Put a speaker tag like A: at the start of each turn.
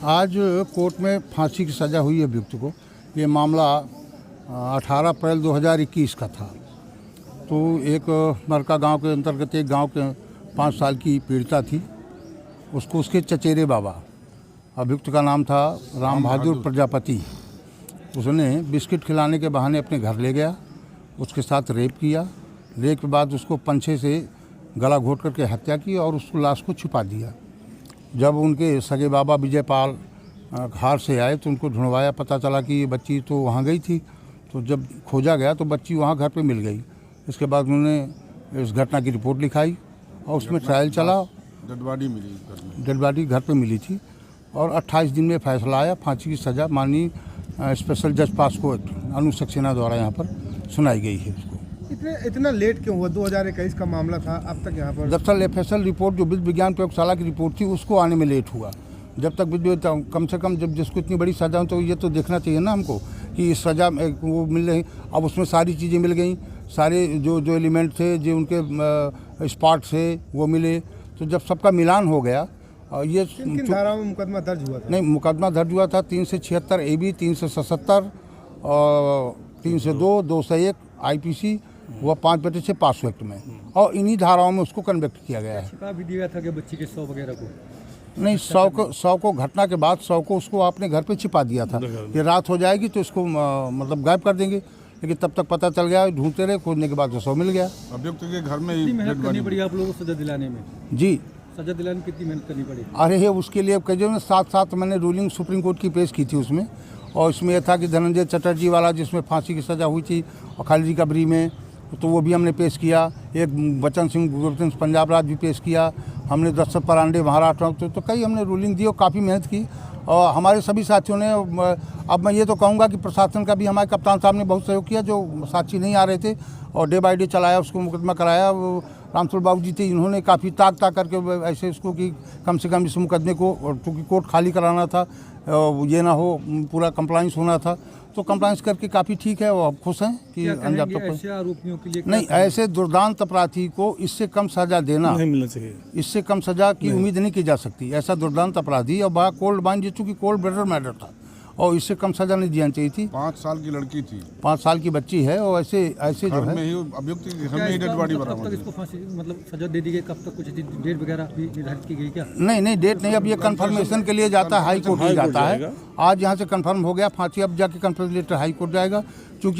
A: आज कोर्ट में फांसी की सज़ा हुई है अभियुक्त को। ये मामला 18 अप्रैल 2021 का था। तो एक मरका गांव के अंतर्गत एक गांव के 5 साल की पीड़िता थी। उसको उसके चचेरे बाबा, अभियुक्त का नाम था राम बहादुर प्रजापति, उसने बिस्किट खिलाने के बहाने अपने घर ले गया, उसके साथ रेप किया। रेप के बाद उसको पंछे से गला घोट करके हत्या की और उसको लाश को छुपा दिया। जब उनके सगे बाबा विजयपाल हार से आए तो उनको ढूंढवाया, पता चला कि ये बच्ची तो वहाँ गई थी। तो जब खोजा गया तो बच्ची वहाँ घर पे मिल गई। इसके बाद उन्होंने इस घटना की रिपोर्ट लिखाई और उसमें ट्रायल चला। डेड बॉडी घर पे मिली थी और 28 दिन में फैसला आया। फांसी की सज़ा माननीय स्पेशल जज पास्को अनु सक्सेना द्वारा यहाँ पर सुनाई गई है। उसको
B: इतना लेट क्यों हुआ? 2021 का मामला था, अब तक यहाँ पर
A: दरअसल एफएसएल रिपोर्ट जो विश्व विज्ञान प्रयोगशाला की रिपोर्ट थी उसको आने में लेट हुआ। जब तक कम से कम जब जिसको इतनी बड़ी सज़ा हो तो ये तो देखना चाहिए ना हमको कि इस सज़ा वो मिल रही। अब उसमें सारी चीज़ें मिल गई, सारे जो एलिमेंट थे, जो उनके स्पॉट थे वो मिले। तो जब सबका मिलान हो गया ये
B: किन धाराओं में मुकदमा दर्ज हुआ था?
A: नहीं, मुकदमा दर्ज हुआ था 376 AB, 377 और 302, 201 IPC वह 5/6 पासो एक्ट में, और इन्हीं धाराओं में उसको कन्विक्ट किया गया है।
B: छिपा भी दिया था कि बच्ची के 100 वगैरह को
A: नहीं, 100 को घटना के बाद 100 को उसको आपने घर पे छिपा दिया था कि रात हो जाएगी तो इसको मतलब गायब कर देंगे। लेकिन तब तक पता चल गया, ढूंढते रहे, खोजने के बाद 100 मिल गया।
C: अभियुक्त के घर में
B: मेहनत करनी पड़ी आप लोगों को सजा दिलाने में?
A: जी,
B: सजा दिलाने में कितनी मेहनत करनी पड़ी?
A: अरे है उसके लिए कई साथ मैंने रूलिंग सुप्रीम कोर्ट की पेश की थी उसमें। और इसमें यह था कि धनंजय चटर्जी वाला जिसमें फांसी की सज़ा हुई थी और खालिद कबरी में, तो वो भी हमने पेश किया। एक बच्चन सिंह गुरबचन पंजाब राज भी पेश किया हमने, दशरथ परांडे महाराष्ट्र तो कई हमने रूलिंग दी और काफ़ी मेहनत की। और हमारे सभी साथियों ने, अब मैं ये तो कहूँगा कि प्रशासन का भी, हमारे कप्तान साहब ने बहुत सहयोग किया, जो साक्षी नहीं आ रहे थे और डे बाई डे चलाया, उसको मुकदमा कराया। रामसुर बाबू जी थे, इन्होंने काफ़ी ताक करके ऐसे इसको कि कम से कम इस मुकदमे को, क्योंकि कोर्ट खाली कराना था, ये ना हो, पूरा कंप्लाइंस होना था, तो कंप्लाइंस करके काफ़ी ठीक है। वो अब खुश हैं कि अंजाम तक
B: ऐसे आरोपियों के लिए
A: नहीं, ऐसे दुर्दांत अपराधी को इससे कम सजा देना
D: नहीं मिलना चाहिए।
A: इससे कम सजा की उम्मीद नहीं की जा सकती। ऐसा दुर्दांत अपराधी और बड़ा कोल्ड माइंड, जो चूँकि कोल्ड ब्लडेड मैटर था और इससे कम सजा नहीं दी चाहिए थी।
C: 5 साल की लड़की थी,
A: 5 साल की बच्ची है और ऐसे जो है
C: अभियुक्त के घर में ही डेड बॉडी बरामद हुई।
B: इसको फांसी मतलब सजा दे दी गई? कब तक कुछ डेट वगैरह भी निर्धारित की गई क्या?
A: नहीं, डेट नहीं। अब ये कंफर्मेशन के लिए जाता है, हाई कोर्ट में जाता है। आज यहाँ से कंफर्म हो गया फांसी, अब जाके कंफर्म लेटर हाई कोर्ट जाएगा। चूँकि